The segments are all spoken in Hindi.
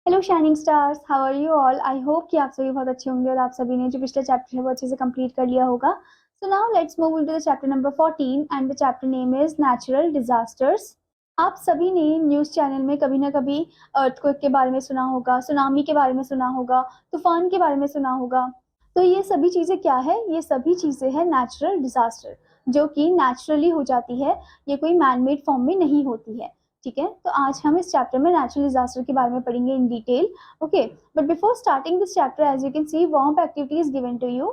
Hello shining stars, how are you all. I hope कि आप सभी बहुत अच्छे होंगे और आप सभी ने जो पिछला चैप्टर है वो अच्छे से कंप्लीट कर लिया होगा। So now let's move into the chapter number 14 and the chapter name is natural disasters. आप सभी ने न्यूज़ चैनल में कभी ना कभी अर्थक्वेक के बारे में सुना होगा, सुनामी के बारे में सुना होगा, तूफान के बारे में सुना होगा। तो ये सभी चीज़ें क्या है? ये सभी चीज़ें हैं नेचुरल डिजास्टर, जो कि नेचुरली हो जाती है। ये कोई मैनमेड फॉर्म में नहीं होती है। ठीक है, तो आज हम इस चैप्टर में नेचुरल डिजास्टर के बारे में पढ़ेंगे in detail. Okay, but before starting this chapter, as you can see, warm up activity is given to you.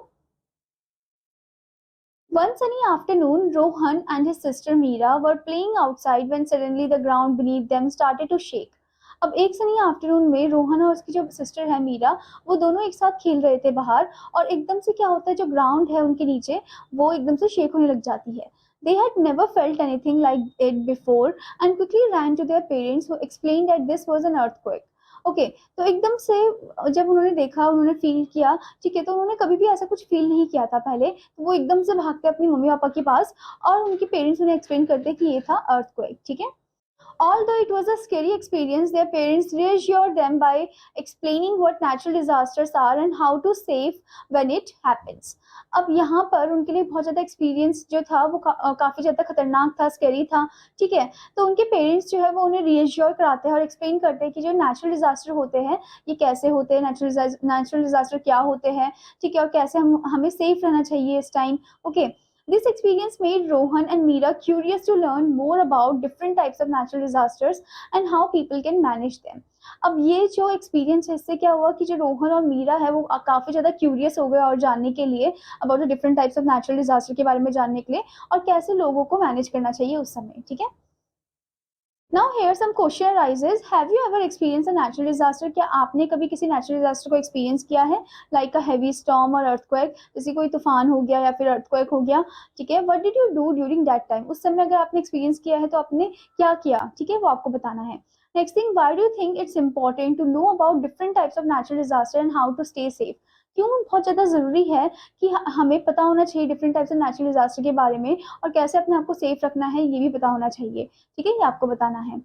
One sunny afternoon, Rohan and his sister Meera were playing outside when suddenly the ground beneath them started to shake. अब एक सनी आफ्टरनून में रोहन और उसकी जो सिस्टर है मीरा, वो दोनों एक साथ खेल रहे थे बाहर, और एकदम से क्या होता है, जो ग्राउंड है उनके नीचे वो एकदम से शेक होने लग जाती है। They had never felt anything like it before and quickly ran to their parents who explained that this was an earthquake. Okay, तो एकदम से जब उन्होंने देखा, उन्होंने फील किया, ठीक है, तो उन्होंने कभी भी ऐसा कुछ फील नहीं किया था पहले, तो वो एकदम से भागते अपनी मम्मी पापा के पास, और उनके पेरेंट्स उन्हें एक्सप्लेन करते कि ये था अर्थक्वेक। ठीक है, although it was a scary experience, their parents reassured them by explaining what natural disasters are and how to save when it happens. अब यहाँ पर उनके लिए बहुत ज़्यादा एक्सपीरियंस जो था वो काफ़ी ज़्यादा खतरनाक था, स्कैरी था। ठीक है, तो उनके पेरेंट्स जो है वो उन्हें रीअश्योर कराते हैं और एक्सप्लेन करते हैं कि जो नेचुरल डिजास्टर होते हैं ये कैसे होते हैं, नेचुरल डिजास्टर क्या होते हैं, ठीक है, और कैसे हमें सेफ रहना चाहिए इस time. Okay, this experience made Rohan and Meera curious to learn more about different types of natural disasters and how people can manage them. अब ये जो एक्सपीरियंस है, इससे क्या हुआ कि जो रोहन और मीरा है वो काफ़ी ज़्यादा क्यूरियस हो गए और जानने के लिए about the different types of natural disaster के बारे में जानने के लिए, और कैसे लोगों को मैनेज करना चाहिए उस समय। ठीक है, now here some question arises, have you ever experience a natural disaster? क्या आपने कभी किसी नेचुरल डिजास्टर को एक्सपीरियंस किया है, लाइक अ हैवी स्टॉर्म और अर्थक्वेक, जैसे कोई तूफान हो गया या फिर अर्थक्वेक हो गया? ठीक है, what did you do during that time? उस समय अगर आपने एक्सपीरियंस किया है तो आपने क्या किया? ठीक है, वो आपको बताना है। Next thing, why do you think it's important to know about different types of natural disaster and how to stay safe? क्यों बहुत ज़्यादा ज़रूरी है कि हमें पता होना चाहिए different types of natural disaster के बारे में, और कैसे अपने आप को सेफ रखना है ये भी पता होना चाहिए। ठीक है, ये आपको बताना है।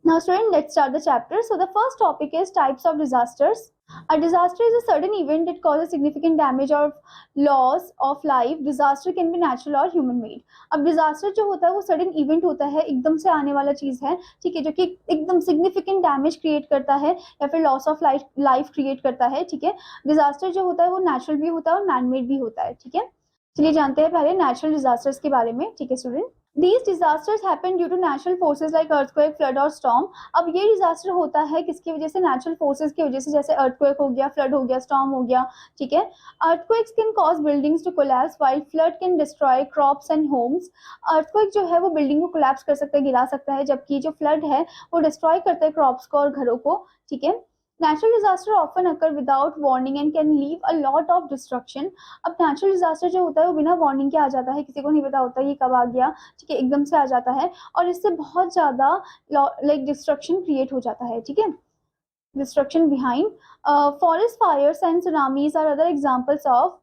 Now student, let's start the chapter. So the first topic is types of disasters. A disaster is a sudden event that causes significant damage or loss of life. Disaster can be natural or human made. अब disaster जो होता है वो sudden event होता है, एकदम से आने वाला चीज है, ठीक है, जो कि एकदम significant damage create करता है या फिर loss of life create करता है। ठीक है, disaster जो होता है वो natural भी होता है और man made भी होता है। ठीक है, चलिए जानते हैं पहले natural disasters के बारे में। ठीक है student, These disasters happen due to natural forces like earthquake, flood और storm. अब ये डिजास्टर होता है किसकी वजह से? नेचुरल फोर्सेस की वजह से, जैसे अर्थक्वेक हो गया, फ्लड हो गया, स्टॉर्म हो गया। ठीक है, earthquakes can cause buildings to collapse while flood can destroy crops and homes. Earthquake जो है वो बिल्डिंग को कोलैप्स कर सकता है, गिरा सकता है, जबकि जो फ्लड है वो डिस्ट्रॉय करता है क्रॉप्स को और घरों को। ठीक है, Natural disaster often occur without warning and can leave a lot of destruction. अब नेचुरल डिजास्टर जो होता है वो बिना वार्निंग के आ जाता है, किसी को नहीं पता होता ये कब आ गया। ठीक है, एकदम से आ जाता है और इससे बहुत ज्यादा लाइक डिस्ट्रक्शन क्रिएट हो जाता है। ठीक है, destruction behind forest fires and tsunamis are other examples of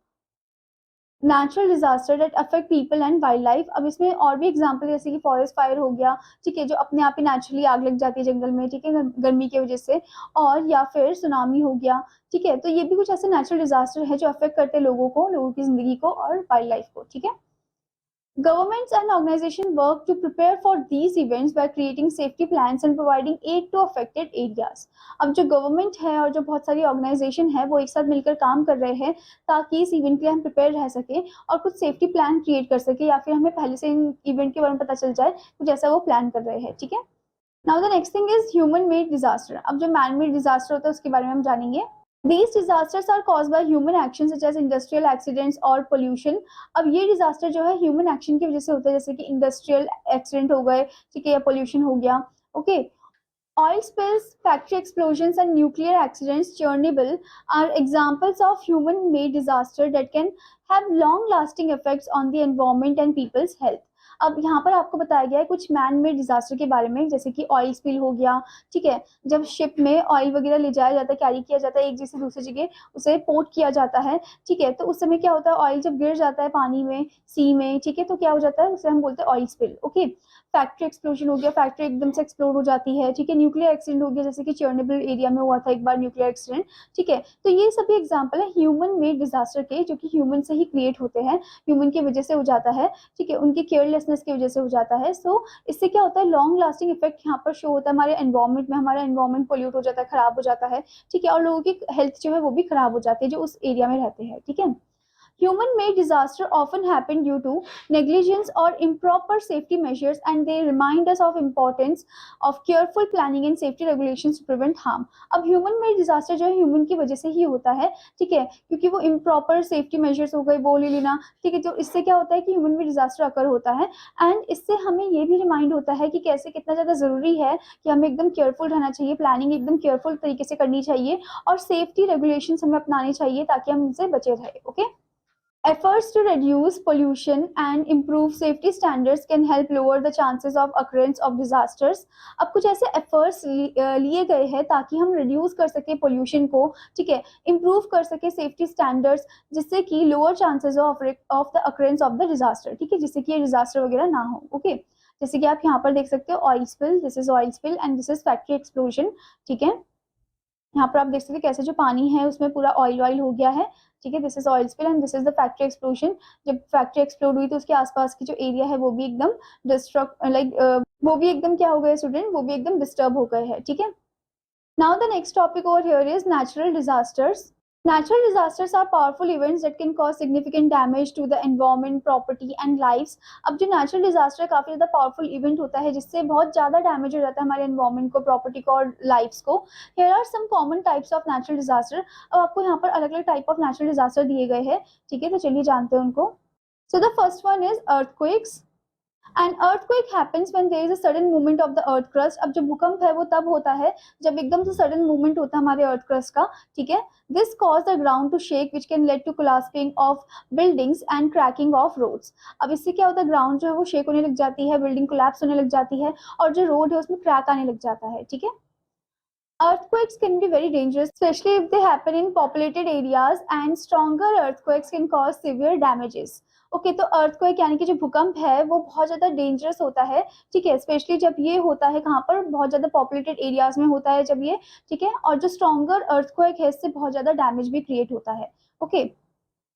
natural disaster that affect people and wildlife. अब इसमें और भी एग्जांपल, जैसे कि फॉरेस्ट फायर हो गया, ठीक है, जो अपने आप ही नेचुरली आग लग जाती है जंगल में, ठीक है, गर्मी की वजह से, और या फिर सुनामी हो गया। ठीक है, तो ये भी कुछ ऐसे नेचुरल डिजास्टर है जो अफेक्ट करते हैं लोगों को, लोगों की जिंदगी को और वाइल्ड लाइफ को। ठीक है, Governments and organizations work to prepare for these events by creating safety plans and providing aid to affected areas. अब जो गवर्नमेंट है और जो बहुत सारी ऑर्गेनाइजेशन है वो एक साथ मिलकर काम कर रहे हैं ताकि इस इवेंट के लिए हम प्रिपेयर रह सके और कुछ सेफ्टी प्लान क्रिएट कर सके, या फिर हमें पहले से इन इवेंट के बारे में पता चल जाए कुछ ऐसा वो प्लान कर रहे हैं। ठीक है, now the next thing is human made disaster. अब जो मैन मेड डिजास्टर होता है उसके बारे में हम जानेंगे। These disasters are caused by human actions such as industrial accidents or pollution. अब ये डिजास्टर जो है ह्यूमन एक्शन की वजह से होता है, जैसे कि इंडस्ट्रियल एक्सीडेंट हो गए, ठीक है, या पोल्यूशन हो गया। Okay, Oil spills, factory explosions, and nuclear accidents, Chernobyl, are examples of human-made disaster that can have long-lasting effects on the environment and people's health. अब यहाँ पर आपको बताया गया है कुछ मैन मेड डिजास्टर के बारे में, जैसे कि ऑयल स्पिल हो गया। ठीक है, जब शिप में ऑयल वगैरह ले जाया जाता है, कैरी किया जाता है एक जगह से दूसरी जगह, उसे पोर्ट किया जाता है। ठीक है, तो उस समय क्या होता है, ऑयल जब गिर जाता है पानी में, सी में, ठीक है, तो क्या हो जाता है, उसे हम बोलते हैं oil spill. Okay, factory explosion हो गया, फैक्ट्री एकदम से एक्सप्लोड हो जाती है, ठीक है। न्यूक्लियर एक्सीडेंट हो गया, जैसे कि चेरनोबिल एरिया में हुआ था एक बार न्यूक्लियर एक्सीडेंट, ठीक है। तो ये सभी एग्जाम्पल है ह्यूमन मेड डिजास्टर के, जो कि ह्यूमन से ही क्रिएट होते हैं, ह्यूमन की वजह से हो जाता है, ठीक है, उनकी केयरलेसनेस की वजह से हो जाता है। सो इससे क्या होता है, लॉन्ग लास्टिंग इफेक्ट यहाँ पर शो होता है हमारे एनवायरमेंट में, हमारा एनवायरमेंट पोल्यूट हो जाता है, खराब हो जाता है, ठीक है, और लोगों की हेल्थ जो है वो भी खराब हो जाती है जो उस एरिया में रहते हैं, ठीक है। Human-made disaster often happen due to negligence or improper safety measures, and they remind us of importance of careful planning and safety regulations to prevent harm. अब human-made disaster जो है human की वजह से ही होता है, ठीक है, क्योंकि वो improper safety measures हो गए, वो ले लेना, ठीक है, तो इससे क्या होता है कि human-made disaster occur होता है, एंड इससे हमें ये भी रिमाइंड होता है कि कैसे कितना ज़्यादा ज़रूरी है कि हमें एकदम केयरफुल रहना चाहिए, प्लानिंग एकदम केयरफुल तरीके से करनी चाहिए, और सेफ्टी रेगुलेशंस हमें अपनाने चाहिए ताकि हम इनसे बचे रहे, okay. Efforts to reduce pollution and improve safety standards can help lower the chances of occurrence of disasters. अब कुछ ऐसे efforts लिए गए हैं ताकि हम reduce कर सके pollution को, ठीक है, improve कर सके safety standards, जिससे कि lower chances of the occurrence of the disaster, ठीक है, जिससे कि ये disaster वगैरह ना हो, ओके। जैसे कि आप यहाँ पर देख सकते हो oil spill, this is oil spill and this is factory explosion, ठीक है। यहाँ पर आप देख सकते हैं कैसे जो पानी है उसमें पूरा ऑयल हो गया है, ठीक है। This is oil spill and this is the factory explosion. जब फैक्ट्री एक्सप्लोड हुई तो उसके आसपास की जो एरिया है वो भी एकदम वो भी एकदम क्या हो गए स्टूडेंट, वो भी एकदम डिस्टर्ब हो गए हैं, ठीक है। Now the next topic over here is natural disasters. Natural disasters are powerful events that can cause significant damage to the environment, property and lives. अब जो natural disaster है काफी ज्यादा powerful event होता है जिससे बहुत ज्यादा damage हो जाता है हमारे environment को, property को और lives को. Here are some common types of natural disaster. अब आपको यहाँ पर अलग अलग type of natural disaster दिए गए हैं, ठीक है, तो चलिए जानते हैं उनको. So the first one is earthquakes. An earthquake happens when there is a sudden movement of the earth crust. अब जो भूकंप है वो तब होता है जब एकदम से sudden movement होता है हमारे earth crust का, ठीक है. This cause the ground to shake, which can lead to collapsing of buildings and cracking of roads. अब इससे क्या होता है, ground जो है वो shake होने लग जाती है, building collapse होने लग जाती है, और जो road है उसमें crack आने लग जाता है, ठीक है. Earthquakes can be very dangerous, especially if they happen in populated areas, and stronger earthquakes can cause severe damages. Okay, तो अर्थक्वेक यानी कि जो भूकंप है वो बहुत ज़्यादा डेंजरस होता है, ठीक है, स्पेशली जब ये होता है कहाँ पर, बहुत ज़्यादा पॉपुलेटेड एरियाज में होता है जब ये, ठीक है, और जो स्ट्रॉन्गर अर्थक्वेक है इससे बहुत ज़्यादा डैमेज भी क्रिएट होता है, ओके।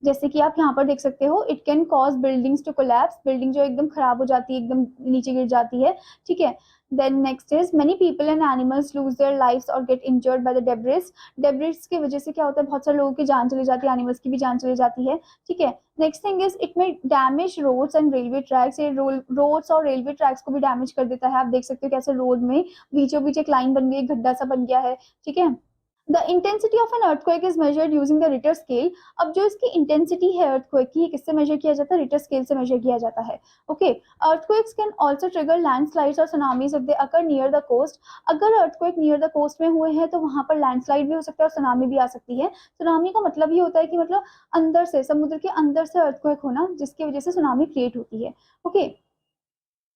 जैसे कि आप यहाँ पर देख सकते हो, it can cause buildings to collapse, building जो एकदम खराब हो जाती है, एकदम नीचे गिर जाती है, ठीक है. Then next is many people and animals lose their lives or get injured by the debris. Debris की वजह से क्या होता है, बहुत सारे लोगों की जान चली जाती है, एनिमल्स की भी जान चली जाती है, ठीक है. नेक्स्ट थिंग इज इट में damage roads and railway tracks. ये रोड्स और रेलवे ट्रैक्स को भी डैमेज कर देता है. आप देख सकते हो कैसे रोड में बीचों बीच एक लाइन बन गई, गड्ढा सा बन गया है, ठीक है. The intensity of an earthquake is measured using the Richter scale. अब जो इसकी इंटेंसिटी है earthquake की, किससे मेजर किया जाता है, Richter scale से मेजर किया जाता है, okay. Earthquakes can also trigger landslides or tsunamis if they occur near the coast. अगर earthquake near the coast में हुए हैं तो वहां पर लैंडस्लाइड भी हो सकता है और सुनामी भी आ सकती है. सुनामी का मतलब ये होता है कि मतलब अंदर से, समुद्र के अंदर से earthquake होना, जिसकी वजह से सुनामी क्रिएट होती है, okay.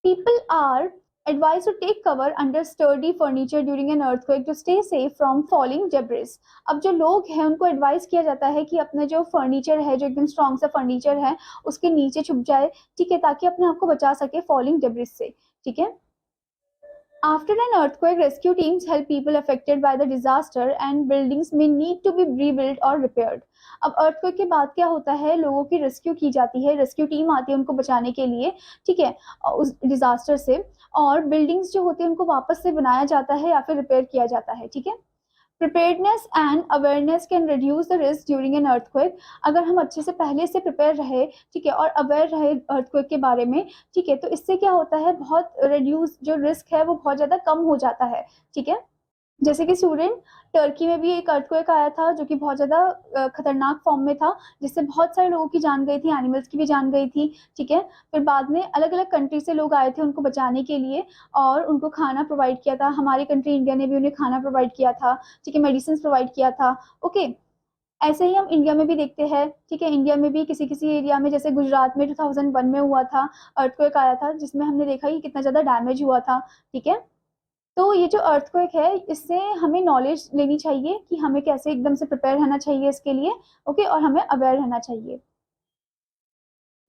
People are advised to take cover under sturdy furniture during an earthquake to stay safe from falling debris. अब जो लोग हैं उनको एडवाइस किया जाता है कि अपना जो फर्नीचर है, जो एकदम स्ट्रॉन्ग सा फर्नीचर है, उसके नीचे छुप जाए, ठीक है, ताकि अपने आप को बचा सके फॉलिंग डेब्रिस से, ठीक है. After an earthquake, rescue teams help people affected by the disaster, and buildings may need to be rebuilt or repaired. अब earthquake के बाद क्या होता है, लोगों की रेस्क्यू की जाती है, रेस्क्यू टीम आती है उनको बचाने के लिए, ठीक है, उस डिजास्टर से, और बिल्डिंग्स जो होती है उनको वापस से बनाया जाता है या फिर रिपेयर किया जाता है, ठीक है. Preparedness and awareness can reduce the risk during an earthquake. अगर हम अच्छे से पहले से प्रिपेयर रहे, ठीक है, और अवेयर रहे earthquake के बारे में, ठीक है, तो इससे क्या होता है, बहुत रिड्यूस जो रिस्क है वो बहुत ज़्यादा कम हो जाता है, ठीक है. जैसे कि स्टूडेंट, टर्की में भी एक अर्थक्वेक आया था जो कि बहुत ज़्यादा खतरनाक फॉर्म में था, जिससे बहुत सारे लोगों की जान गई थी, एनिमल्स की भी जान गई थी, ठीक है. फिर बाद में अलग अलग कंट्री से लोग आए थे उनको बचाने के लिए और उनको खाना प्रोवाइड किया था. हमारी कंट्री इंडिया ने भी उन्हें खाना प्रोवाइड किया था, ठीक है, मेडिसिन प्रोवाइड किया था, ओके. ऐसे ही हम इंडिया में भी देखते हैं, ठीक है, इंडिया में भी किसी किसी एरिया में, जैसे गुजरात में 2001 में हुआ था, अर्थक्वेक आया था जिसमें हमने देखा कि कितना ज़्यादा डैमेज हुआ था, ठीक है. तो ये जो अर्थक्वेक है इससे हमें नॉलेज लेनी चाहिए कि हमें कैसे एकदम से प्रिपेयर रहना चाहिए इसके लिए, ओके, और हमें अवेयर रहना चाहिए.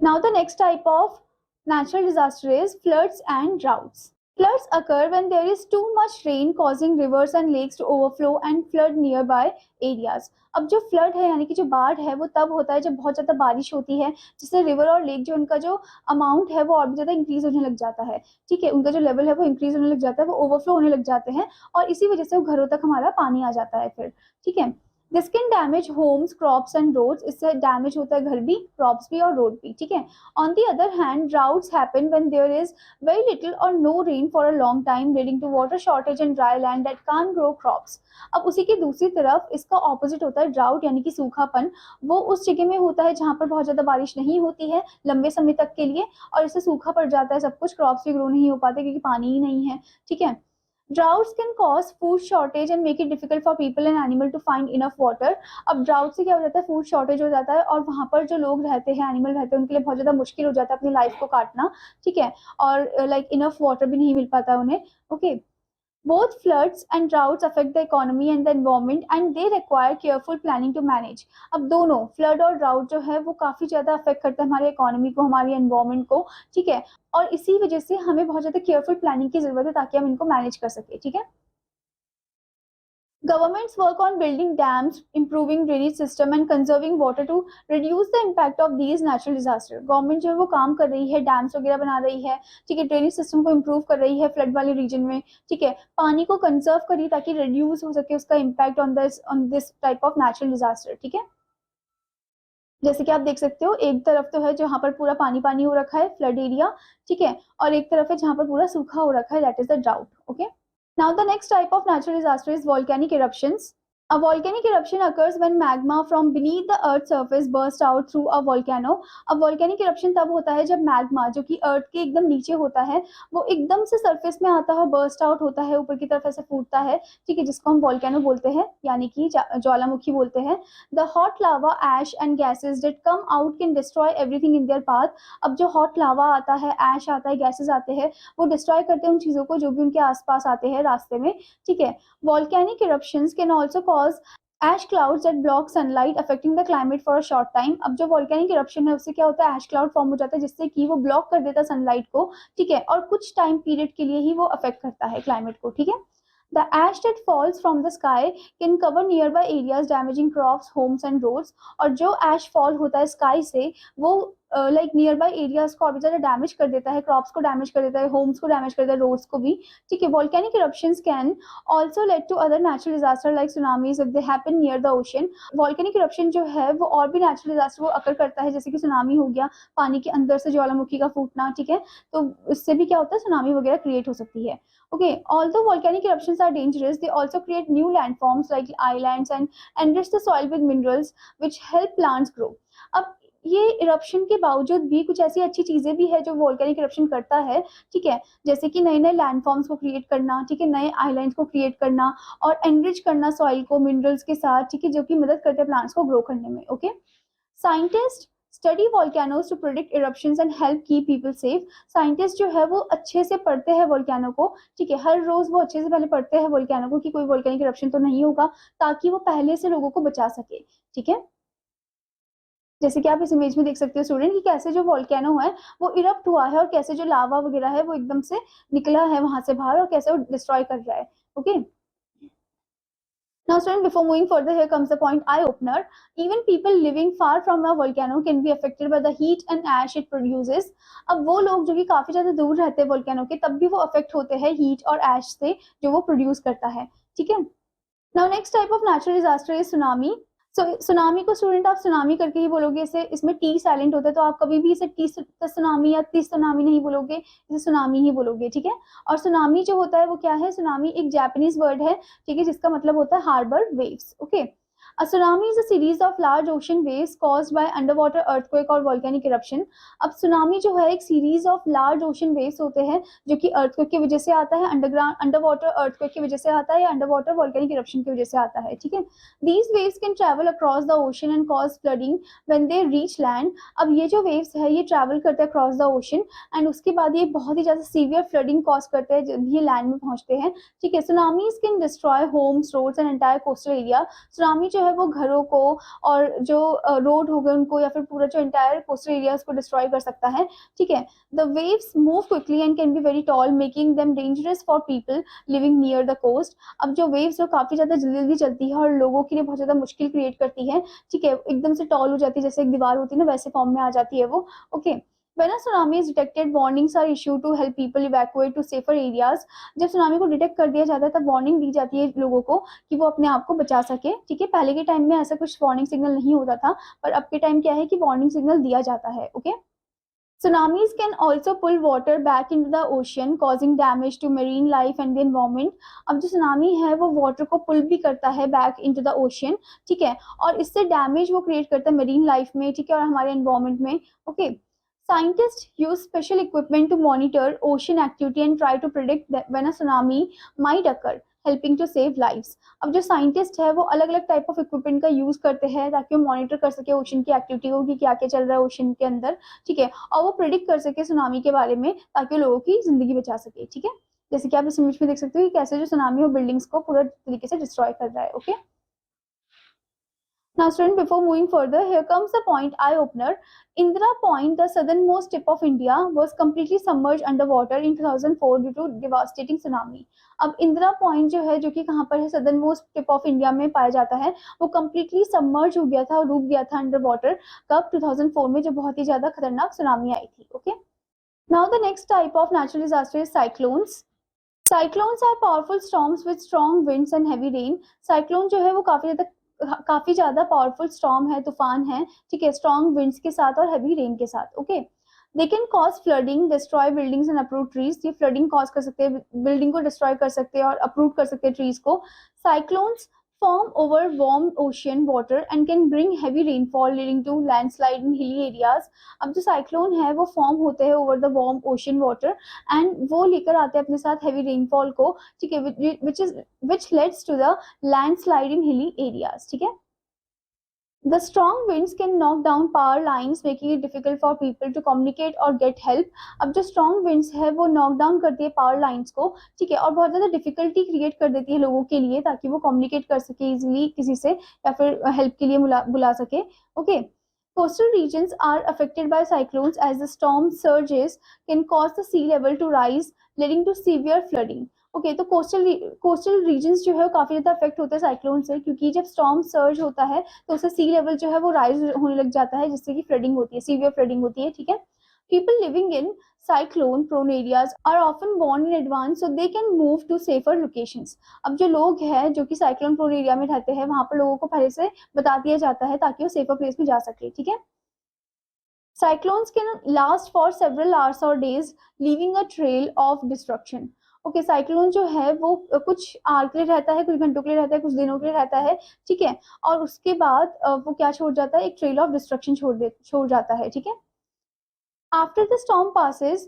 Now the next type of natural disaster is floods and droughts. Floods occur when there is too much rain causing rivers and lakes to overflow and flood nearby areas. अब जो फ्लड है यानी कि जो बाढ़ है वो तब होता है जब बहुत ज़्यादा बारिश होती है, जिससे रिवर और लेक जो उनका जो अमाउंट है वो और भी ज़्यादा इंक्रीज होने लग जाता है। ठीक है, उनका जो लेवल है वो इंक्रीज होने लग जाता है, वो ओवरफ्लो होने लग जाते हैं और इसी वजह से वो घरों तक हमारा पानी आ जाता है फिर। ठीक है, this can damage homes, crops and roads. इससे डैमेज होता है घर भी, क्रॉप्स भी और रोड भी। ठीक है, on the other hand droughts happen when there is very little or no rain for a long time, leading to water shortage and dry land that can't grow crops. अब उसी की दूसरी तरफ इसका ऑपोजिट होता है ड्राउट यानी कि सूखापन। वो उस जगह में होता है जहाँ पर बहुत ज़्यादा बारिश नहीं होती है लंबे समय तक के लिए और इससे सूखा पड़ जाता है सब कुछ, क्रॉप्स भी ग्रो नहीं हो पाते क्योंकि पानी ही नहीं है। ठीक है, Droughts can cause food shortage and make it difficult for people and animal to find enough water. अब ड्राउट से क्या हो जाता है, फूड शॉर्टेज हो जाता है और वहाँ पर जो लोग रहते हैं, एनिमल रहते हैं, उनके लिए बहुत ज़्यादा मुश्किल हो जाता है अपनी लाइफ को काटना। ठीक है, और लाइक इनफ वाटर भी नहीं मिल पाता उन्हें। Okay, Both floods and droughts affect the economy and the environment and they require careful planning to manage. अब दोनों फ्लड और ड्राउट जो है वो काफी ज्यादा अफेक्ट करता है हमारे इकोनॉमी को, हमारी एनवायरमेंट को। ठीक है, और इसी वजह से हमें बहुत ज्यादा केयरफुल प्लानिंग की जरूरत है ताकि हम इनको मैनेज कर सके। ठीक है, Governments work on building dams, improving drainage system and conserving water to reduce the impact of these natural disasters. Government जो है वो काम कर रही है, डैम्स वगैरह बना रही है। ठीक है, ड्रेनेज सिस्टम को इम्प्रूव कर रही है फ्लड वाले रीजन में। ठीक है, पानी को कंजर्व कर रही है ताकि रिड्यूस हो सके उसका impact on this type of natural disaster. ठीक है, जैसे कि आप देख सकते हो एक तरफ तो है जहाँ पर पूरा पानी पानी हो रखा है, फ्लड एरिया। ठीक है, और एक तरफ है जहाँ पर पूरा सूखा हो रखा है, that is the drought. Okay, Now the next type of natural disaster is volcanic eruptions. A volcanic eruption occurs when magma from beneath the earth's surface bursts out through a volcano. अब volcanic eruption तब होता है जब magma जो कि अर्थ के एकदम नीचे होता है वो एकदम से सरफेस में आता है, burst out होता है, ऊपर की तरफ ऐसे फूटता है। ठीक है, जिसको हम volcano बोलते हैं यानी कि ज्वालामुखी बोलते हैं। The hot lava, ash and gases that come out can destroy everything in their path. अब जो hot lava आता है, ash आता है, gases आते हैं, वो destroy करते हैं उन चीज़ों को जो भी उनके आसपास आते हैं रास्ते में। ठीक है, volcanic eruptions can also cause ash clouds that block sunlight affecting the climate for a short time. अब जो volcanic eruption है उससे क्या होता है, ash cloud फॉर्म हो जाता है जिससे कि वो ब्लॉक कर देता है सनलाइट को। ठीक है, और कुछ टाइम पीरियड के लिए ही वो अफेक्ट करता है क्लाइमेट को। ठीक है, The ash that falls from the sky can cover nearby areas, damaging crops, homes and roads. और जो ash fall होता है स्काई से वो लाइक नियर बाई एरियाज को और ज़्यादा डैमेज कर देता है, क्रॉप्स को डैमेज कर देता है, होम्स को डैमेज कर देता है, रोड्स को भी। ठीक है, volcanic eruptions can also lead to other natural disaster like tsunamis if they happen near the ocean. Volcanic eruption जो है वो और भी नेचुरल डिजास्टर को अकर करता है, जैसे कि सुनामी हो गया, पानी के अंदर से ज्वालामुखी का फूटना। ठीक है, तो उससे भी क्या होता है, सुनामी वगैरह क्रिएट हो सकती है। Okay, although volcanic eruptions are dangerous, they also create new landforms like islands and enrich the soil with minerals which help plants grow. अब ये इरप्शन के बावजूद भी कुछ ऐसी अच्छी चीजें भी है जो वोल्केनिक इरप्शन करता है। ठीक है, जैसे कि नए नए लैंडफॉर्म्स को क्रिएट करना, ठीक है, नए आइलैंड्स को क्रिएट करना और एनरिच करना सॉइल को मिनरल्स के साथ। ठीक है, जो कि मदद करते हैं प्लांट्स को ग्रो करने में। Okay, scientist study volcanoes to predict eruptions and help keep people safe. Scientist जो है वो अच्छे से पढ़ते हैं वॉल्केनो को। ठीक है, हर रोज वो अच्छे से पहले पढ़ते हैं वॉल्केनो को कि कोई वॉल्केनिक इरप्शन तो नहीं होगा, ताकि वो पहले से लोगों को बचा सके। ठीक है, जैसे कि आप इस इमेज में देख सकते हो स्टूडेंट कि कैसे जो वॉल्केनो है वो इरप्ट हुआ है और कैसे जो लावा वगैरह है वो एकदम से निकला है वहां से बाहर और कैसे वो डिस्ट्रॉय कर रहा है। Okay, Now student, before moving further, here comes the point eye opener. Even people living far from a volcano can be affected by the heat and ash it produces. अब वो लोग जो कि काफी ज्यादा दूर रहते हैं वोल्केनो के तब भी वो अफेक्ट होते हैं हीट और एश से जो वो प्रोड्यूस करता है। ठीक है, Now next type of natural disaster is tsunami. Tsunami को स्टूडेंट आप सुनामी करके ही बोलोगे, इसे इसमें टी साइलेंट होता है, तो आप कभी भी इसे टी सुनामी या ती सुनामी नहीं बोलोगे, इसे सुनामी ही बोलोगे। ठीक है, और सुनामी जो होता है वो क्या है, सुनामी एक जापानीज वर्ड है। ठीक है, जिसका मतलब होता है harbour waves. Okay, A tsunami is a series of large ocean waves caused by underwater earthquake और volcanic eruption. अब सुनामी जो है एक series of large ocean waves होते हैं जो कि अर्थक्वेक की वजह से आता है, अंडरवाटर अर्थक्वेक की वजह से आता है या अंडरवाटर वॉल्केनिक इरप्शन की वजह से आता है। ठीक है, These waves can travel across the ocean and cause flooding when they reach land. अब ये जो वेव्स है ये ट्रैवल करते हैं across the ocean एंड उसके बाद ये बहुत ही ज्यादा सीवियर फ्लडिंग कॉज करते हैं जब ये लैंड में पहुंचते हैं। ठीक है, tsunamis can destroy homes, roads and entire coastal area. Tsunami जो है वो घरों को और जो रोड हो गए उनको या फिर पूरा जो एंटायर कोस्टल एरियाज को डिस्ट्रॉय कर सकता है, ठीक है। The waves move quickly and can be very tall, making them dangerous for people living near the coast. अब जो वेव्स है काफी ज्यादा जल्दी जल्दी चलती है और लोगों के लिए बहुत ज्यादा मुश्किल क्रिएट करती है, ठीक है, एकदम से टॉल हो जाती है, जैसे एक दीवार होती है ना वैसे फॉर्म में आ जाती है वो, okay. When a tsunami is detected, warnings are issued to help people evacuate to safer areas. जब सुनामी को डिटेक्ट कर दिया जाता है तब वार्निंग दी जाती है लोगों को कि वो अपने आप को बचा सके, ठीक है। पहले के टाइम में ऐसा कुछ वार्निंग सिग्नल नहीं होता था, पर अब के टाइम क्या है कि वार्निंग सिग्नल दिया जाता है, okay. Tsunamis can also pull water back into the ocean, causing damage to marine life and the environment. अब जो सुनामी है वो वाटर को पुल भी करता है बैक इनटू द ओशियन, ठीक है, और इससे डैमेज वो क्रिएट करता है मरीन लाइफ में, ठीक है, और हमारे एनवायरमेंट में, okay. Scientists use special equipment to monitor ocean activity and try to predict that when a tsunami might occur, helping to save lives. अब जो साइंटिस्ट है वो अलग अलग टाइप ऑफ इक्विपमेंट का यूज करते हैं ताकि वो मॉनिटर कर सके ओशन की एक्टिविटी को कि क्या क्या चल रहा है ओशन के अंदर, ठीक है, और वो प्रिडिक्ट कर सके सुनामी के बारे में ताकि वो लोगों की जिंदगी बचा सके, ठीक है। जैसे कि आप इस इमेज में देख सकते हो कि कैसे जो सुनामी और बिल्डिंग्स को पूरा तरीके से डिस्ट्रॉय कर रहा है, okay. Now, student, before moving further, here comes the point eye opener. Indira Point, the southernmost tip of India, was completely submerged underwater in 2004 due to devastating tsunami. अब इंदिरा पॉइंट जो है, जो कि कहाँ पर है, southern most tip of India में पाया जाता है, वो कम्प्लीटली सबमर्ज हो गया था और डूब गया था अंडर वाटर, कब, 2004 में, जो बहुत ही ज्यादा खतरनाक सुनामी आई थी, okay. Now the next type of natural disaster is cyclones. Cyclones are powerful storms with strong winds and heavy rain. Cyclone जो है वो काफी ज्यादा पावरफुल स्टॉर्म है, तूफान है, ठीक है, स्ट्रॉन्ग विंड्स के साथ और हैवी रेन के साथ, okay. They can cause flooding, destroy buildings and approve trees. ये फ्लडिंग कॉज कर सकते हैं, बिल्डिंग को डिस्ट्रॉय कर सकते हैं और अप्रूव कर सकते हैं ट्रीज को. Cyclones form over warm ocean water and can bring heavy rainfall leading to landslide in hilly areas. अब जो साइक्लोन है वो फॉर्म होते हैं over the warm ocean water and वो लेकर आते हैं अपने साथ हैवी रेनफॉल को, ठीक है, which leads to the landslide in hilly areas, ठीक है. The strong winds can knock down power lines, making it difficult for people to communicate or get help. अब जो strong winds है वो knock down करती है power lines को, ठीक है, और बहुत ज़्यादा difficulty create कर देती है लोगों के लिए ताकि वो communicate कर सके easily किसी से या फिर help के लिए बुला सके, okay. Coastal regions are affected by cyclones as the storm surges can cause the sea level to rise, leading to severe flooding. Okay, तो कोस्टल रीजन्स जो है वो काफी ज्यादा अफेक्ट होते हैं साइक्लोन से, क्योंकि जब स्टॉर्म सर्ज होता है तो उससे सी लेवल जो है वो राइज होने लग जाता है, जिससे कि फ्लडिंग होती है, सीवियर फ्लडिंग होती है, ठीक है. People living in cyclone prone areas are often warned in advance so they can move to safer locations. अब जो लोग हैं जो कि साइक्लोन प्रोन एरिया में रहते हैं वहां पर लोगों को पहले से बता दिया जाता है ताकि वो सेफर प्लेस में जा सके, ठीक है. Cyclones can last for several hours or days, leaving a trail of destruction. Okay, cyclone जो है वो कुछ आवर के लिए रहता है, कुछ घंटों के लिए रहता है, कुछ दिनों के लिए रहता है, ठीक है, और उसके बाद वो क्या छोड़ जाता है, एक ट्रेल ऑफ डिस्ट्रक्शन छोड़ जाता है, ठीक है. After the storm passes,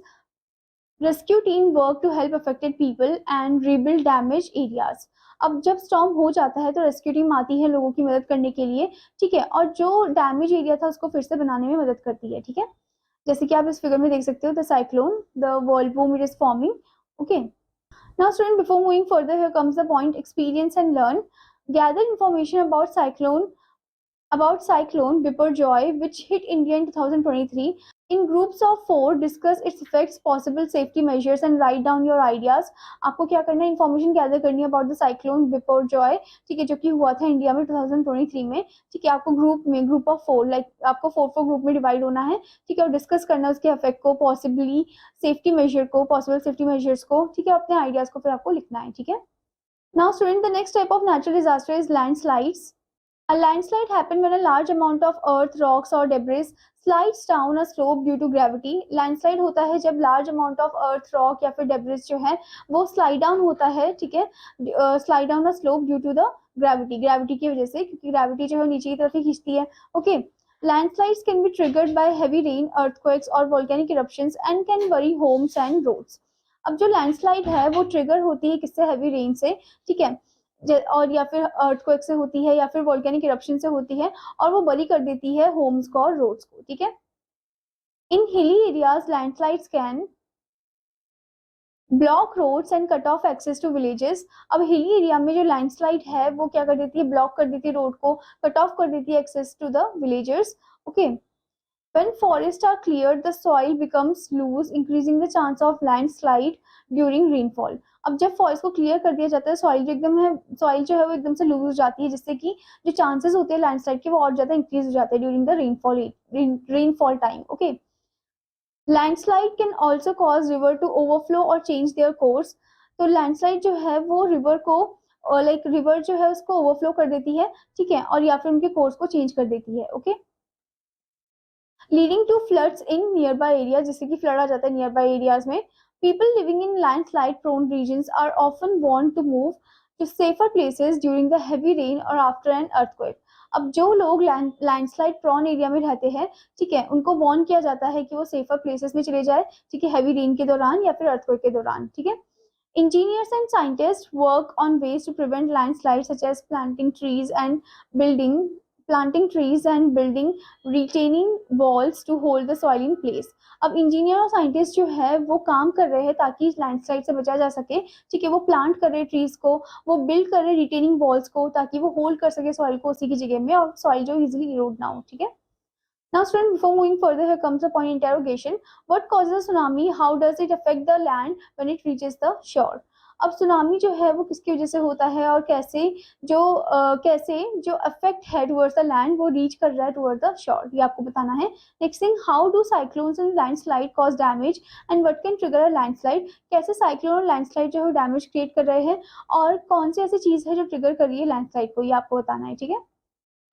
rescue team work to help affected people and rebuild damage areas. अब जब स्टॉर्म हो जाता है तो रेस्क्यू टीम आती है लोगों की मदद करने के लिए, ठीक है, और जो डैमेज एरिया था उसको फिर से बनाने में मदद करती है, ठीक है. जैसे कि आप इस फिगर में देख सकते हो, the cyclone, the Whirlpool it is forming, okay. Now, student, before moving further, here comes the point experience and learn. Gather information about cyclone Biparjoy, which hit India in 2023. In groups of 4, discuss its effects, possible safety measures, and write down your ideas. आपको क्या करना है, इन्फॉर्मेशन गैदर करनी है अबाउट द साइक्लोन बिपरजॉय, ठीक है, जो कि हुआ था इंडिया में 2023 में, ठीक है. आपको ग्रुप ऑफ 4, लाइक आपको 4 ग्रुप में डिवाइड होना है, ठीक है, और डिस्कस करना है उसके इफेक्ट को, पॉसिबल सेफ्टी मेजर्स को, ठीक है, अपने आइडियाज को फिर आपको लिखना है, ठीक है. Now student, the next type of natural disaster is landslides. A landslide happens when a large amount of earth, rocks or debris slides down a slope due to gravity. Landslide होता है जब large amount of earth, rock या फिर debris जो है वो slide down होता है, ठीक है, slide down a slope due to the gravity की वजह से, क्योंकि gravity जो है नीचे की तरफ ही खींचती है, okay. Landslides can be triggered by heavy rain, earthquakes or volcanic eruptions and can bury homes and roads. अब जो लैंडस्लाइड है वो ट्रिगर होती है किससे, हैवी रेन से, ठीक है, और या फिर अर्थक्वेक से होती है या फिर वोल्केनिक इरप्शन से होती है, और वो बरी कर देती है होम्स को और रोड्स को, ठीक है. In hilly areas landslides can block roads and cut off access to villages. अब हिली एरिया में जो लैंडस्लाइड है वो क्या कर देती है, ब्लॉक कर देती है रोड को, कट ऑफ कर देती है access to the villagers. Okay, when forests are cleared the soil becomes loose increasing the chance of landslide during rainfall। अब जब फॉरेस्ट को क्लियर कर दिया जाता है, सॉइल जो एकदम है, सॉइल जो है वो एकदम से लूज हो जाती है, जिससे कि जो चांसेस होते हैं लैंडस्लाइड के वो और ज्यादा इंक्रीज हो जाते हैं during the rainfall time. Okay, landslide can also cause river to overflow और चेंज देयर कोर्स। तो लैंडस्लाइड जो है वो रिवर को लाइक रिवर जो है उसको ओवरफ्लो कर देती है, ठीक है, और या फिर उनके कोर्स को चेंज कर देती है। Okay, leading to floods in nearby area, जिससे कि फ्लड आ जाता है नियर बाय एरियाज में। People living in landslide prone regions are often want to move to safer places during the heavy rain और आफ्टर एन अर्थक्वेक। अब जो लोग लैंडस्लाइड प्रोन एरिया में रहते हैं, ठीक है, उनको वार्न किया जाता है कि वो सेफर प्लेसेस में चले जाए, ठीक है, हेवी रेन के दौरान या फिर अर्थक्वेक के दौरान। ठीक है, engineers and scientists work on ways to prevent landslides such as planting trees and building retaining walls to hold the soil in place। अब इंजीनियर और साइंटिस्ट जो है वो काम कर रहे हैं ताकि लैंडस्लाइड से बचा जा सके, ठीक है, वो प्लांट कर रहे हैं ट्रीज को, वो बिल्ड कर रहे हैं रिटेनिंग वॉल्स को ताकि वो होल्ड कर सके सॉइल को उसी की जगह में और सॉइल जो इजिली इरोड ना हो। ठीक है, now student, before moving further, here comes a point interrogation: what causes a tsunami, how does it affect the land when it reaches the shore। अब सुनामी जो है वो किसकी वजह से होता है और कैसे जो अफेक्ट है टुवर्ड्स द लैंड वो रीच कर रहा है टुवर्ड द शोर, ये आपको बताना है। Next thing, how do cyclones and landslide cause damage and what can trigger a landslide. कैसे साइक्लोन और लैंडस्लाइड जो है डैमेज क्रिएट कर रहे हैं और कौन सी ऐसी चीज है जो ट्रिगर कर रही है लैंडस्लाइड को, ये आपको बताना है। ठीक है,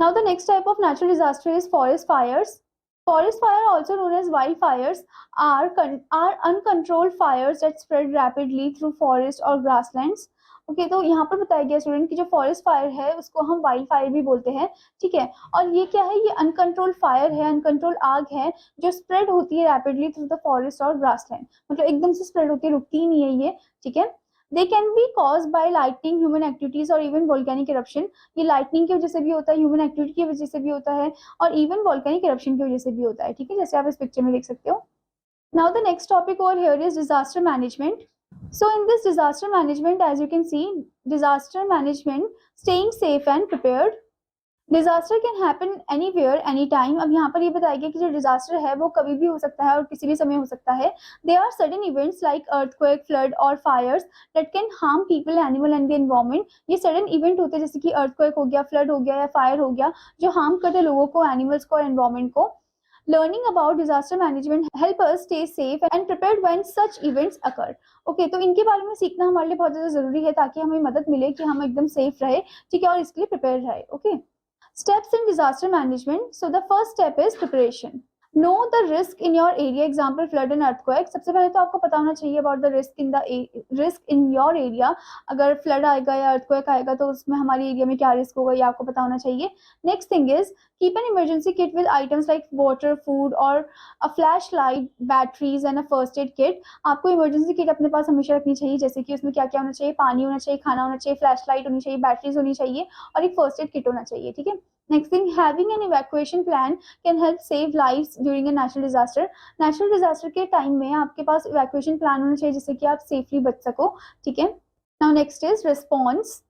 now the next type of natural disaster is forest fires। Forest fire, also known as wildfires, are uncontrolled fires that spread rapidly through forest or grasslands। Okay, तो यहाँ पर बताया गया स्टूडेंट कि जो फॉरेस्ट फायर है उसको हम वाइल्ड फायर भी बोलते हैं, ठीक है, और ये क्या है, ये अनकंट्रोल्ड फायर है, अनकंट्रोल्ड आग है जो स्प्रेड होती है रैपिडली थ्रू द फॉरेस्ट और ग्रासलैंड, मतलब एकदम से स्प्रेड होती है, रुकती ही नहीं है ये। ठीक है, they can be cause by lightning, human activities और इवन वोल्केनिक इरप्शन। ये लाइटनिंग की वजह से भी होता है, ह्यूमन एक्टिविटी की वजह से भी होता है और इवन वोल्केनिक इरप्शन की वजह से भी होता है। ठीक है, जैसे आप इस पिक्चर में देख सकते हो। Now the next topic over here is disaster management. So in this disaster management, as you can see, disaster management, staying safe and prepared। Disaster can happen anywhere any time. अब यहाँ पर ये बताया गया कि जो डिजास्टर है वो कभी भी हो सकता है और किसी भी समय हो सकता है। There are sudden events like earthquake, flood और fires that can harm people, animal and the environment. ये सडन इवेंट होते हैं जैसे कि अर्थक्वेक हो गया, फ्लड हो गया या फायर हो गया, जो हार्म करते हैं लोगों को, एनिमल्स को और एनवायरमेंट को। Learning about disaster management help us stay safe and prepared when such events occur। Okay, तो इनके बारे में सीखना हमारे लिए बहुत ज्यादा जरूरी है ताकि हमें मदद मिले कि हम एकदम सेफ रहे, ठीक है, और इसके लिए प्रिपेयर रहे। Okay, steps in disaster management। So the first step is preparation। Know the risk in your area, example flood and earthquake। सबसे पहले तो आपको पता होना चाहिए about the risk in your area। अगर फ्लड आएगा या अर्थक्वेक आएगा तो उसमें हमारे एरिया में क्या रिस्क होगा ये आपको पता होना चाहिए। Next thing is keep an emergency kit with items like water, food और a flashlight, batteries and a first aid kit. आपको इमरजेंसी किट अपने पास हमेशा रखनी चाहिए, जैसे कि उसमें क्या क्या होना चाहिए, पानी होना चाहिए, खाना होना चाहिए, फ्लैश लाइट होनी चाहिए, बैटरीज होनी चाहिए और एक फर्स्ट एड किट होना चाहिए। ठीक है, next thing, having an evacuation plan can help save lives during a natural disaster. Natural disaster के टाइम में आपके पास इवैक्यूएशन प्लान होना चाहिए जिससे कि आप सेफली बच सको। ठीक है, now next is response.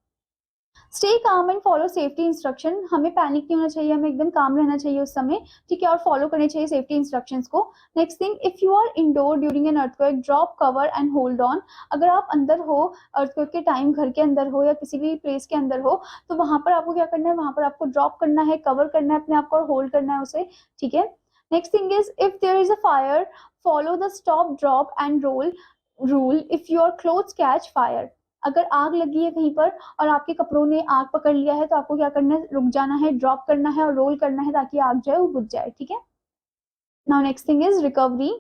Stay calm and follow safety instruction. हमें पैनिक नहीं होना चाहिए, हमें एकदम काम रहना चाहिए उस समय, ठीक है, और फॉलो करने चाहिए सेफ्टी इंस्ट्रक्शंस को। Next thing, if you are indoor during an earthquake, drop, cover and hold on. अगर आप अंदर हो अर्थक्वेक के टाइम, घर के अंदर हो या किसी भी प्लेस के अंदर हो, तो वहां पर आपको क्या करना है, वहां पर आपको ड्रॉप करना है, कवर करना है अपने आप को और होल्ड करना है उसे। ठीक है, next thing is if there is a fire, follow the stop, drop and roll rule if your clothes catch fire. अगर आग लगी है कहीं पर और आपके कपड़ों ने आग पकड़ लिया है तो आपको क्या करना है, रुक जाना है, ड्रॉप करना है और रोल करना है ताकि आग जो है वो बुझ जाए। ठीक है, now next thing is recovery.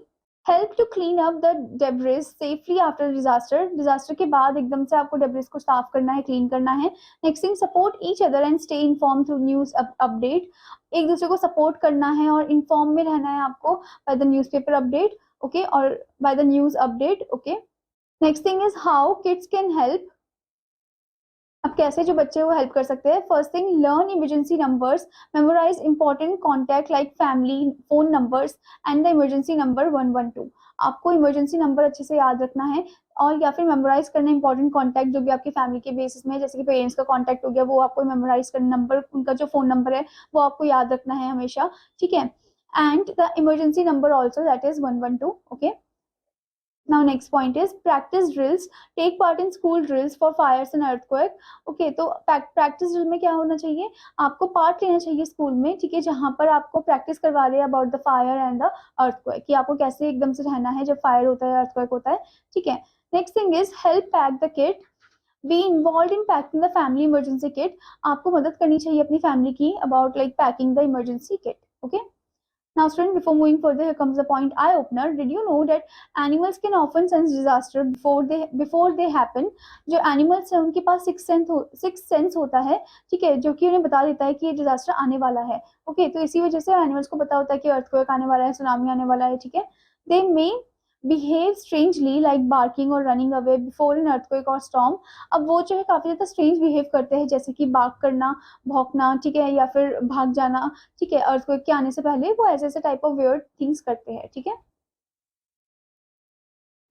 Help to clean up the debris safely after disaster. Disaster के बाद एकदम से आपको डेब्रिज को साफ करना है, क्लीन करना है। Next thing, support each other and stay inform through news update. एक दूसरे को सपोर्ट करना है और इन्फॉर्म में रहना है आपको by the newspaper update, okay, और by the news update. Okay, next thing is how kids can help. अब कैसे जो बच्चे वो हेल्प कर सकते हैं। First thing, learn emergency numbers, memorize important contact like family phone numbers and the emergency number 112। आपको इमरजेंसी नंबर अच्छे से याद रखना है, और या फिर मेमोराइज करना इंपॉर्टेंट कॉन्टैक्ट जो भी आपकी फैमिली के बेसिस में है, जैसे कि पेरेंट्स का कॉन्टैक्ट हो गया, वो आपको मेमोराइज करना, नंबर उनका जो फोन नंबर है वो आपको याद रखना है हमेशा, ठीक है। And the emergency number also, that is 112, okay. Now next point is practice drills. Take part in school drills for fires and earthquake. Okay, तो practice drill में क्या होना चाहिए, आपको पार्ट लेना चाहिए स्कूल में, ठीक है, जहाँ पर आपको प्रैक्टिस करवा रहे हैं about the fire and the earthquake, कि आपको कैसे एकदम से रहना है जब फायर होता है, अर्थक्वेक होता है, ठीक है। Next thing is help pack the kit. Be involve in packing the family emergency kit. आपको मदद करनी चाहिए अपनी फैमिली की about like packing the emergency kit, okay. Now, student, before moving further, here comes the point eye opener. Did you know that animals can often sense disaster before they happen? जो animals हैं उनके पास sixth sense होता है, ठीक है, जो कि उन्हें बता देता है कि ये disaster आने वाला है, ओके। तो इसी वजह से animals को पता होता है कि earthquake आने वाला है, tsunami आने वाला है, ठीक है। They may behave strangely like barking or running away before an earthquake or storm. अब वो जो है काफी ज्यादा strange behave करते हैं, जैसे कि bark करना, भौंकना, ठीक है, या फिर भाग जाना, ठीक है, अर्थक्वेक के आने से पहले वो ऐसे ऐसे टाइप ऑफ वियर्ड थिंग्स करते हैं, ठीक है।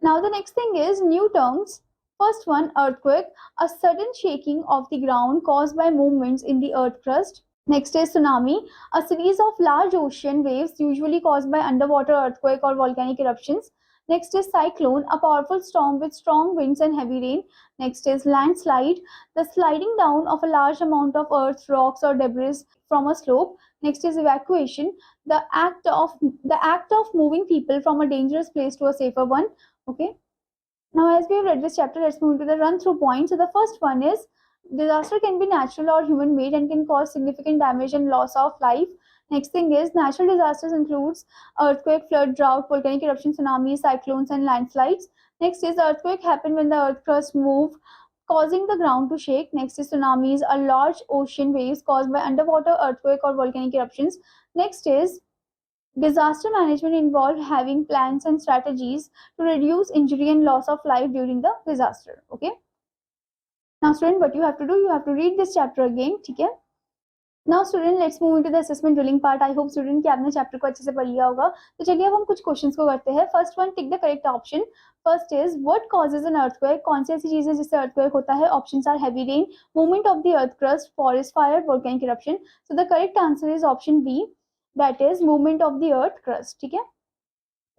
Now the next thing is new terms. First one, earthquake, a sudden shaking of the ground caused by movements in the earth crust. Next is tsunami, a series of large ocean waves usually caused by underwater earthquake or volcanic eruptions. Next is cyclone, a powerful storm with strong winds and heavy rain. Next is landslide, the sliding down of a large amount of earth, rocks or debris from a slope. Next is evacuation, the act of moving people from a dangerous place to a safer one. Okay. Now, as we have read this chapter, let's move to the run through points. So the first one is disaster can be natural or human made and can cause significant damage and loss of life. Next thing is natural disasters includes earthquake, flood, drought, volcanic eruption, tsunamis, cyclones and landslides. Next is earthquake happen when the earth crust move causing the ground to shake. Next is tsunamis, a large ocean waves caused by underwater earthquake or volcanic eruptions. Next is disaster management involved having plans and strategies to reduce injury and loss of life during the disaster. Okay. Now, student, what you have to do, you have to read this chapter again. ठीक है. Now, student, let's move into the assessment drilling part. I hope student कि आपने चैप्टर को अच्छे से पढ़ लिया होगा. तो चलिए अब हम कुछ क्वेश्चंस को करते हैं. First one, tick the correct option. First is what causes an earthquake. कौन सी ऐसी चीज है जिससे अर्थक्वेक होता है. Options are heavy rain, movement of the earth crust, forest fire, volcanic eruption. So the correct answer is option B, that is movement of the earth crust. ठीक है.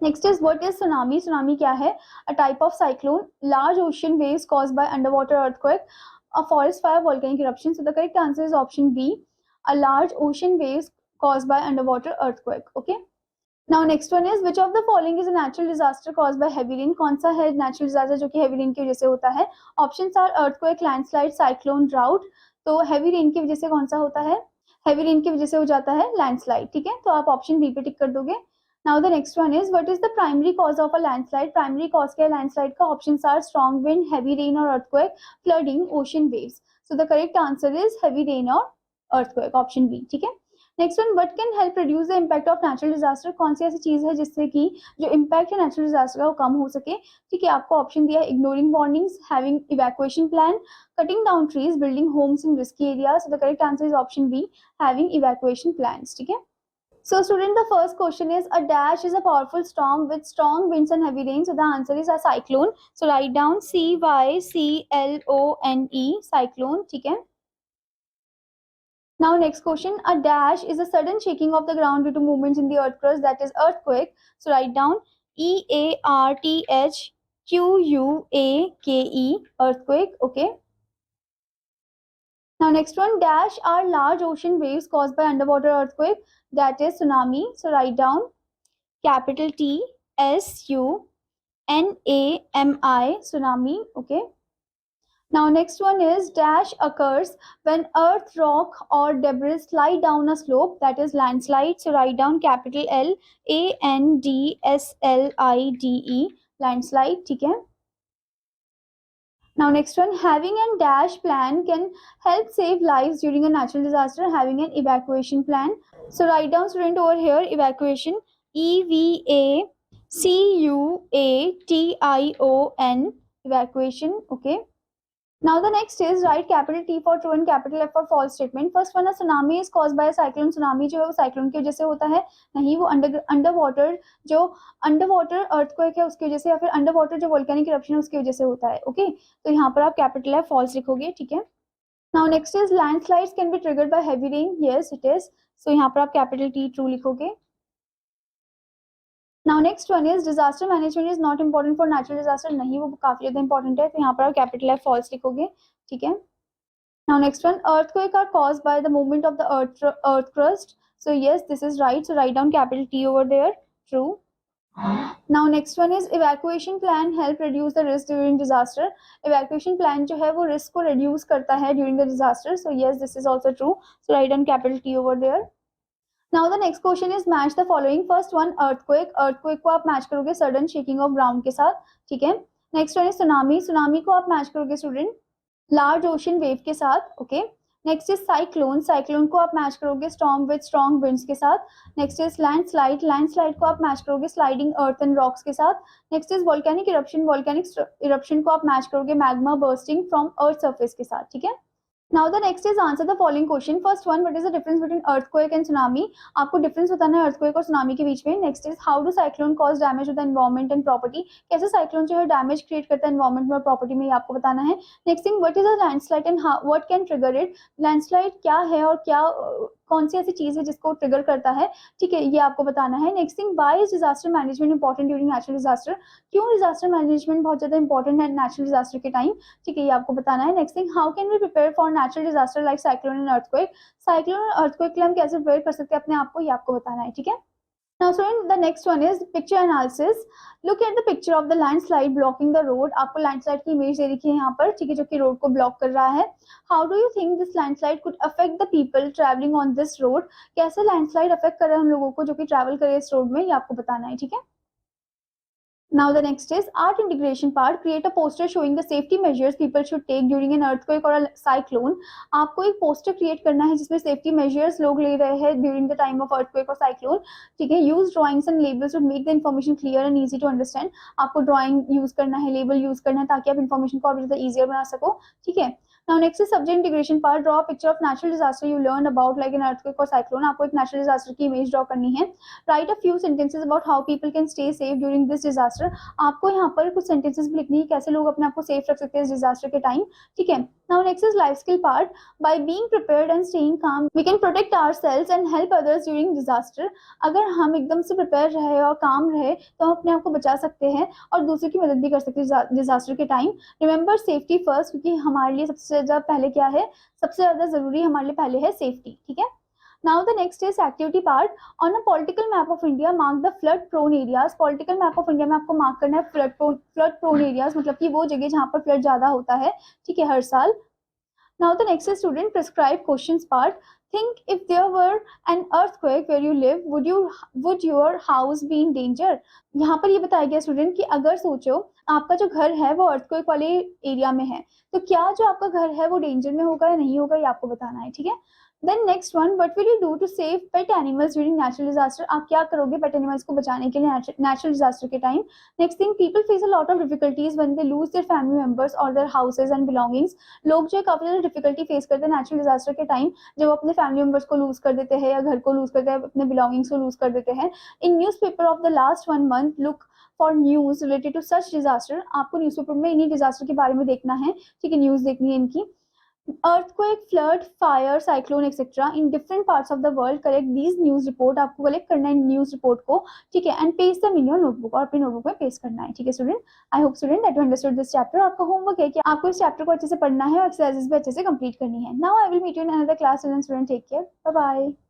Next is what is tsunami. Tsunami क्या है. A type of cyclone, large ocean waves caused by underwater earthquake, a forest fire, volcanic eruption. So the correct answer is option B, a large ocean waves caused by underwater earthquake. Okay. Now next one is which of the following is a natural disaster caused by heavy rain. कौन सा है natural disaster जो कि heavy rain की वजह से होता है. Options are earthquake, landslide, cyclone, drought. तो heavy rain की वजह से कौन सा होता है. heavy rain की वजह से हो जाता है landslide. ठीक है, तो आप ऑप्शन बी पे टिक कर दोगे. Now the next one is what is the primary cause of a landslide. Primary cause क्या है landslide का. Options are strong wind, heavy rain or earthquake, flooding, ocean waves. So the correct answer is heavy rain or earthquake, option B. ठीक है. Next one, what can help reduce the impact of natural disaster. कौन सी ऐसी चीज है जिससे कि जो इम्पैक्ट है नेचुरल डिजास्टर का वो कम हो सके. ठीक है, आपको ऑप्शन दिया है ignoring warnings, having evacuation plan, cutting down trees, building homes in risky areas. So the correct answer is option B, having evacuation plans. ठीक है. So student, the first question is a dash is a powerful storm with strong winds and heavy rain. So the answer is a cyclone. So write down CYCLONE, cyclone. ठीक है. Now next question, a dash is a sudden shaking of the ground due to movements in the earth crust, that is earthquake. So write down EARTHQUAKE, earthquake. Okay. Now next one, dash are large ocean waves caused by underwater earthquake, that is tsunami. So write down capital TSUNAMI, tsunami. Okay. Now next one is dash occurs when earth, rock or debris slide down a slope, that is landslide. So write down capital LANDSLIDE, landslide. ठीक है. Now next one, having a dash plan can help save lives during a natural disaster, having an evacuation plan. So write down student over here evacuation, EVACUATION, evacuation. Okay. Now the next is write capital T for true and capital F for false statement. First one, a tsunami is caused by a cyclone. Tsunami जो है वो साइक्लोन की वजह से होता है, नहीं, वो अंडर वाटर जो अंडर वाटर अर्थक्वेक है उसकी वजह से, या फिर अंडर वाटर जो वोल्केनिक इरप्शन है उसकी वजह से होता है। ओके, तो यहाँ पर आप कैपिटल F फॉल्स लिखोगे, ठीक है। Now next is landslides can be triggered by heavy rain, yes it is, so यहाँ पर आप कैपिटल T ट्रू लिखोगे। Now next one is disaster management is not important for natural disaster, नहीं, वो काफी ज्यादा इंपॉर्टेंट है, तो यहाँ पर आप कैपिटल F फॉल्स लिखोगे, ठीक है। Now next one, earthquake are caused by the movement of the earth crust, so yes this is right, so write down capital T over there, true. Now next one is evacuation plan help reduce the risk during disaster. Evacuation plan जो है वो risk को reduce करता है during the disaster, so yes this is also true, so write down capital T over there. Now the next question is match the following. First one earthquake, earthquake को आप match करोगे sudden shaking of ground के साथ, ठीक है। next one is tsunami, tsunami को आप match करोगे स्टूडेंट लार्ज ओशन वेव के साथ, okay. Next is cyclone, cyclone को आप मैच करोगे स्टॉर्म विद स्ट्रॉन्ग विंड्स के साथ। नेक्स्ट इज लैंडस्लाइड, लैंडस्लाइड को आप मैच करोगे स्लाइडिंग अर्थ एंड रॉक्स के साथ। Next is volcanic eruption, volcanic eruption को आप मैच करोगे magma bursting from earth surface के साथ, ठीक है। Now the next is answer the following question. First one, what is the difference between earthquake and tsunami, आपको डिफरेंस बताना है अर्थक्वेक और सुनामी के बीच में। Next is how do cyclone cause damage to the environment and property, कैसे साइक्लोन जो है डैमेज क्रिएट करता है एनवायरमेंट में और प्रॉपर्टी में, ये आपको बताना है। Next thing, what is a landslide and what can trigger it, landslide क्या है और क्या कौन सी ऐसी चीज है जिसको ट्रिगर करता है, ठीक है, ये आपको बताना है। Next thing, why is disaster management important during natural disaster, क्यों डिजास्टर मैनेजमेंट बहुत ज्यादा इंपॉर्टेंट है नेचुरल डिजास्टर के टाइम, ठीक है, ये आपको बताना है। Next thing, how can we prepare for natural disaster like cyclone and earthquake, cyclone और अर्थक्वेक के लिए हम कैसे प्रिपेयर कर सकते हैं अपने आप को, ये आपको बताना है, ठीक है। Now student, the next one is picture analysis. Look at the picture of the landslide blocking the road. आपको landslide की इमेज दे रखी है यहाँ पर, ठीक है, जो कि रोड को ब्लॉक कर रहा है। How do you think this landslide could affect the people traveling on this road? कैसे लैंडस्लाइड अफेक्ट कर रहा है उन लोगों को जो कि ट्रैवल कर रहे हैं इस रोड में, ये आपको बताना है, ठीक है। Now the next is art integration part. Create a poster showing the safety measures people should take during an earthquake or a cyclone. आपको एक पोस्टर क्रिएट करना है जिसमें सेफ्टी मेजर्स लोग ले रहे हैं during the time of earthquake और cyclone, ठीक है। Use drawings and labels to make the information clear and easy to understand, आपको ड्राइंग यूज करना है, लेबल यूज करना है ताकि आप इन्फॉर्मेशन को और ज्यादा ईजियर बना सको, ठीक है। Now next is subject integration part. Draw a picture of natural disaster you learned about like an earthquake or cyclone. आपको एक natural disaster की image draw करनी है. Write a few sentences about how people can stay safe during this disaster. आपको यहाँ पर कुछ sentences भी लिखनी है कैसे लोग अपने आप को safe रख सकते हैं इस disaster के time, ठीक है। Now next is life skill part. By being prepared and staying calm, we can protect ourselves and help others during disaster. अगर हम एकदम से prepare रहे और calm रहे तो हम अपने आप को बचा सकते हैं और दूसरों की मदद भी कर सकते हैं disaster के time. Remember safety first, क्योंकि हमारे लिए सबसे ज्यादा पहले क्या है, सबसे ज्यादा जरूरी हमारे लिए पहले है सेफ्टी, ठीक है। Now the next is activity part. On a political map of India, mark the flood prone areas. Political map of India में आपको मार्क करना है flood prone areas, मतलब कि वो जगह जहाँ पर फ्लड ज्यादा होता है, ठीक है, हर साल। Now the next is student prescribed questions part. Think if there were an earthquake where you live, would your house be in danger? यहाँ पर ये बताया गया स्टूडेंट कि अगर सोचो आपका जो घर है वो अर्थक्वेक वाले एरिया में है तो क्या जो आपका घर है वो डेंजर में होगा या नहीं होगा, ये आपको बताना है, ठीक है। Then next one, what will you do to save pet animals during natural disaster? आप क्या करोगे pet animals को बचाने के लिए natural disaster के time? Next thing, people face a lot of difficulties when they lose their family members or their houses and belongings. लोग जो है काफी ज्यादा difficulty face करते हैं natural disaster के time जब अपने family members को lose कर देते हैं या घर को lose करते हैं, अपने belongings को lose कर देते हैं। In newspaper of the last 1 month, look for news related to such disaster. आपको newspaper में इन्हीं disaster के बारे में देखना है, ठीक है, news देखनी है इनकी। earthquake, flood, fire, cyclone, etc. in different parts of the world. Collect these news report. आपको collect करना है news report को, ठीक है, and paste them in your notebook, और अपनी notebook में paste करना है, ठीक है student. I hope student that you understood this chapter. आपका homework है कि आपको इस chapter को अच्छे से पढ़ना है और exercises भी अच्छे से complete करनी है। Now I will meet you in another class. Student, take care. Bye bye.